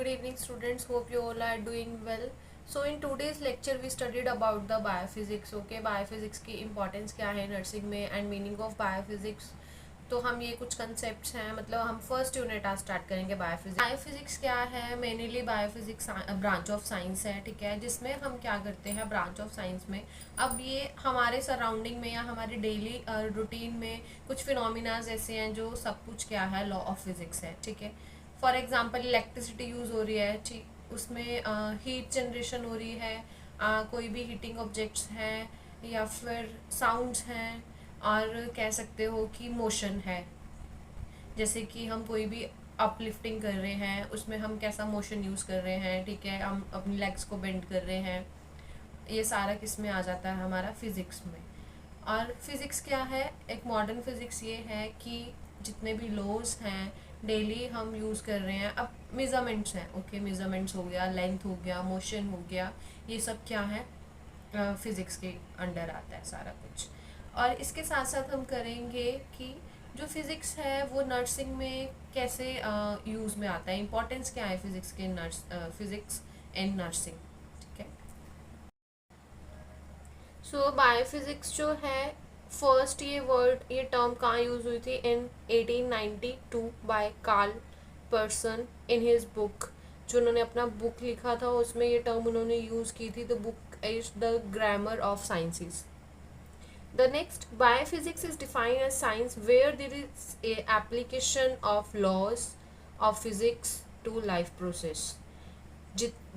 Good evening students, hope you all are doing well. So in today's lecture we studied about the biophysics. Okay, biophysics की importance क्या है nursing में and meaning of biophysics. तो हम ये कुछ concept हैं, मतलब हम फर्स्ट यूनिट आज स्टार्ट करेंगे बायोफिजिक्स। बायोफिजिक्स क्या है? Mainly biophysics branch of science है, ठीक है, जिसमें हम क्या करते हैं ब्रांच ऑफ साइंस में। अब ये हमारे सराउंडिंग में या हमारी डेली रूटीन में कुछ फिनोमिनाज ऐसे हैं जो सब कुछ क्या है, लॉ ऑफ फिजिक्स है, ठीक है। फॉर एग्जांपल इलेक्ट्रिसिटी यूज़ हो रही है, ठीक, उसमें हीट जनरेशन हो रही है, कोई भी हीटिंग ऑब्जेक्ट्स हैं या फिर साउंड्स हैं, और कह सकते हो कि मोशन है, जैसे कि हम कोई भी अपलिफ्टिंग कर रहे हैं उसमें हम कैसा मोशन यूज़ कर रहे हैं, ठीक है, हम अपनी लेग्स को बेंड कर रहे हैं, ये सारा किस में आ जाता है, हमारा फिज़िक्स में। और फिज़िक्स क्या है? एक मॉडर्न फिज़िक्स ये है कि जितने भी लॉज हैं डेली हम यूज़ कर रहे हैं। अब मेज़रमेंट्स हैं, ओके, मेज़रमेंट्स हो गया, लेंथ हो गया, मोशन हो गया, ये सब क्या है, फिज़िक्स के अंडर आता है सारा कुछ। और इसके साथ साथ हम करेंगे कि जो फिज़िक्स है वो नर्सिंग में कैसे यूज़ में आता है, इंपॉर्टेंस क्या है फिज़िक्स के, फिज़िक्स इन नर्सिंग, ठीक है। सो बायोफिज़िक्स जो है, फर्स्ट ये टर्म कहाँ यूज़ हुई थी? In 1892 by Karl Pearson in his book. जो उन्होंने अपना बुक लिखा था उसमें ये टर्म उन्होंने यूज़ की थी। The book is the grammar of sciences. The next, biophysics is defined as science where there is a application of laws of physics to life process.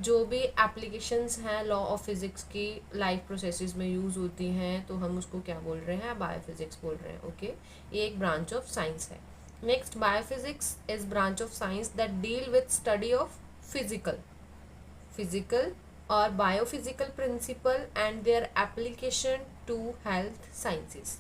जो भी एप्लीकेशंस हैं लॉ ऑफ फिज़िक्स की life processes में use होती हैं तो हम उसको क्या बोल रहे हैं? बायोफिज़िक्स बोल रहे हैं, ओके। ये एक ब्रांच ऑफ साइंस है। Next, biophysics is branch of science that deal with study of physical और biophysical principle and their application to health sciences.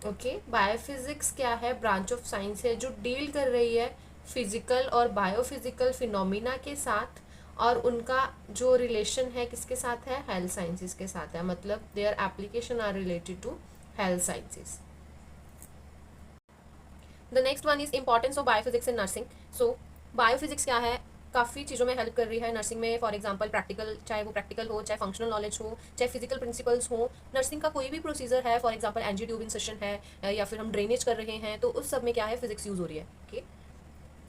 Okay, biophysics क्या है? ब्रांच ऑफ साइंस है जो डील कर रही है फिजिकल और बायोफिजिकल फिनोमिना के साथ, और उनका जो रिलेशन है किसके साथ है? हेल्थ साइंसेस के साथ है, मतलब their application are related to health sciences. The next one is importance of biophysics in nursing. So biophysics क्या है? काफ़ी चीज़ों में हेल्प कर रही है नर्सिंग में। फॉर एग्जांपल प्रैक्टिकल, चाहे वो प्रैक्टिकल हो, चाहे फंक्शनल नॉलेज हो, चाहे फिजिकल प्रिंसिपल्स हो, नर्सिंग का कोई भी प्रोसीजर है, फॉर एग्जांपल एंजियो इंसेशन है या फिर हम ड्रेनेज कर रहे हैं, तो उस सब में क्या है? फिजिक्स यूज़ हो रही है, ओके।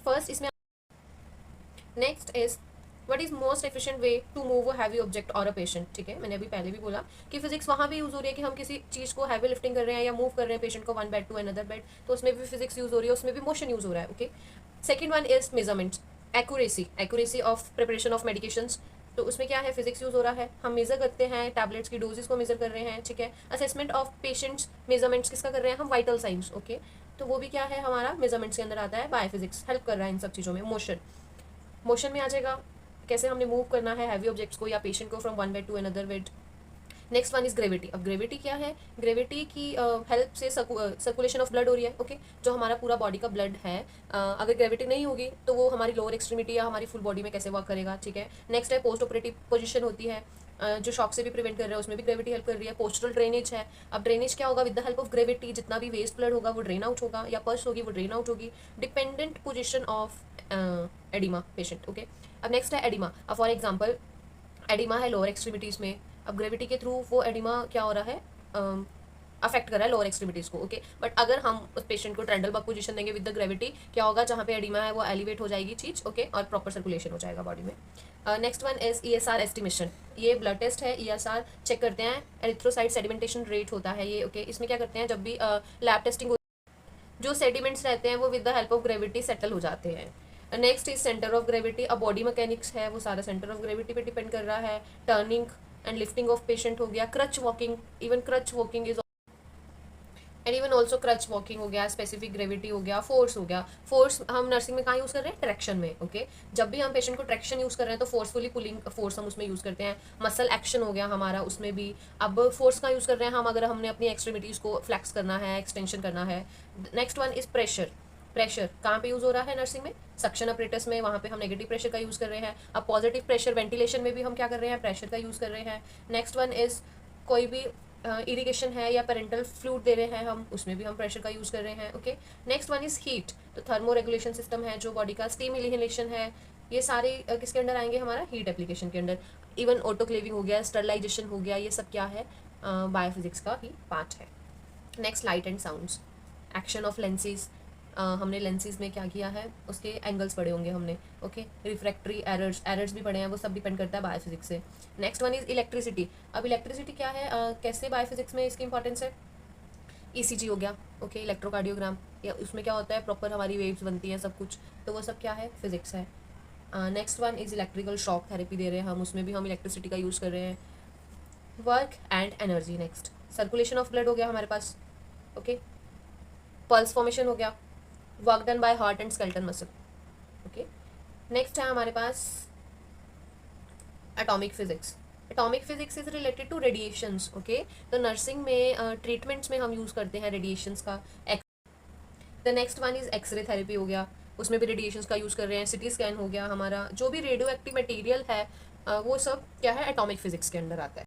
फर्स्ट इसमें next is what is most efficient way to move a heavy object और अ पेशेंट, ठीक है। मैंने अभी पहले भी बोला कि फिजिक्स वहाँ भी यूज़ हो रही है कि हम किसी चीज़ को हैवी लिफ्टिंग कर रहे हैं या मूव कर रहे हैं पेशेंट को one bed to another bed, तो उसमें भी फिजिक्स यूज़ हो रही है, उसमें भी मोशन यूज़ हो रहा है, okay. Second one is measurements, accuracy of preparation of medications, तो उसमें क्या है? फिजिक्स यूज़ हो रहा है, हम मेज़र करते हैं टैबलेट्स की डोजेस को मेज़र कर रहे हैं, ठीक है। असेसमेंट ऑफ पेशेंट्स, मेजरमेंट्स किसका कर रहे हैं हम? Vital science, okay. तो वो भी क्या है? हमारा मेजरमेंट्स के अंदर आता है। बायोफिजिक्स हेल्प कर रहा है इन सब चीज़ों में। मोशन में आ जाएगा, कैसे हमने मूव करना है हैवी ऑब्जेक्ट्स को या पेशेंट को from one bed to another bed. Next one is gravity. अब ग्रेविटी क्या है? ग्रेविटी की हेल्प से सर्कुलेशन ऑफ ब्लड हो रही है, ओके। जो हमारा पूरा बॉडी का ब्लड है, अगर ग्रेविटी नहीं होगी तो वो हमारी लोअर एक्सट्रीमिटी या हमारी फुल बॉडी में कैसे वर्क करेगा, ठीक है। नेक्स्ट है पोस्ट ऑपरेटिव पोजीशन होती है, जो शॉक से भी प्रिवेंट कर रहा है, उसमें भी ग्रेविटी हेल्प कर रही है। पोस्टरल ड्रेनेज है। अब ड्रेनेज क्या होगा? With the help of gravity जितना भी वेस्ट ब्लड होगा वो ड्रेन आउट होगा, या पर्स होगी वो ड्रेन आउट होगी। Dependent position of oedema patient, okay. अब नेक्स्ट है एडिमा। अब फॉर एग्जाम्पल एडिमा है लोअर एक्सट्रीमिटीज़ में, अब ग्रेविटी के थ्रू वो एडिमा क्या हो रहा है? अफेक्ट कर रहा है लोअर एक्सट्रीमिटीज़ को, ओके। बट अगर हम उस पेशेंट को ट्रेंडल बग पोजीशन देंगे विद द ग्रेविटी, क्या होगा? जहाँ पे एडिमा है वो एलिवेट हो जाएगी चीज़, ओके, और प्रॉपर सर्कुलेशन हो जाएगा बॉडी में। Next one is ESR estimation. ये ब्लड टेस्ट है, ESR चेक करते हैं, एरिथ्रोसाइट सेडिमेंटेशन रेट होता है ये, ओके। इसमें क्या करते हैं? जब भी लैब टेस्टिंग, जो सेडिमेंट्स रहते हैं वो with the help of gravity settle हो जाते हैं। Next is centre of gravity. अब बॉडी मैकेनिक्स है वो सारा सेंटर ऑफ ग्रेविटी पे डिपेंड कर रहा है। Turning and lifting of patient हो गया, crutch walking, even crutch walking is and even also crutch walking हो गया, स्पेसिफिक ग्रेविटी हो गया, फोर्स हो गया। फोर्स हम नर्सिंग में कहाँ यूज़ कर रहे हैं? ट्रैक्शन में, ओके। जब भी हम पेशेंट को ट्रैक्शन यूज़ कर रहे हैं तो फोर्सफुली पुलिंग फोर्स हम उसमें यूज़ करते हैं। मसल एक्शन हो गया हमारा उसमें भी। अब फोर्स कहाँ यूज़ कर रहे हैं हम? अगर हमने अपनी एक्सट्रीमिटीज़ को फ्लैक्स करना है, एक्सटेंशन करना है। Next one is pressure. Pressure कहाँ पे यूज़ हो रहा है नर्सिंग में? सक्शन अपरेटस में, वहाँ पे हम नेगेटिव प्रेशर का यूज़ कर रहे हैं। अब पॉजिटिव प्रेशर वेंटिलेशन में भी हम क्या कर रहे हैं? प्रेशर का यूज़ कर रहे हैं। नेक्स्ट वन इज कोई भी इरिगेशन है या पेरेंटल फ्लूइड दे रहे हैं हम, उसमें भी हम प्रेशर का यूज़ कर रहे हैं। Okay, next one is heat, तो थर्मो रेगुलेशन सिस्टम है जो बॉडी का, स्टीम इनहेलेशन है, ये सारे किसके अंडर आएंगे, हमारा हीट एप्लीकेशन के अंडर। इवन ऑटोक्लेविंग हो गया, स्टरलाइजेशन हो गया, ये सब क्या है, बायोफिजिक्स का ही पार्ट है। Next, light and sounds, action of lenses, हमने लेंसेज में क्या किया है, उसके एंगल्स पढ़े होंगे हमने। ओके, रिफ्रैक्टरी एरर्स भी पढ़े हैं, वो सब डिपेंड करता है बायोफिजिक्स से। Next one is electricity. अब इलेक्ट्रिसिटी क्या है, कैसे बायोफिजिक्स में इसकी इंपॉर्टेंस है, ईसीजी हो गया, ओके, इलेक्ट्रोकार्डियोग्राम, या उसमें क्या होता है, प्रॉपर हमारी वेव्स बनती हैं सब कुछ, तो वो सब क्या है, फिजिक्स है। Next one is electrical shock therapy दे रहे हैं हम, उसमें भी हम इलेक्ट्रिसिटी का यूज़ कर रहे हैं। Work and energy, next circulation of blood हो गया हमारे पास, ओके, पल्स फॉर्मेशन हो गया, work done by heart and skeletal muscle. Okay, next है हमारे पास atomic physics. Atomic physics is related to radiations. Okay, तो नर्सिंग में ट्रीटमेंट्स में हम यूज़ करते हैं रेडिएशंस का। The next one is X ray therapy हो गया, उसमें भी रेडिएशंस का यूज़ कर रहे हैं। सिटी स्कैन हो गया, हमारा जो भी रेडियो एक्टिव मटेरियल है वो सब क्या है, एटॉमिक फिजिक्स के अंडर आता है।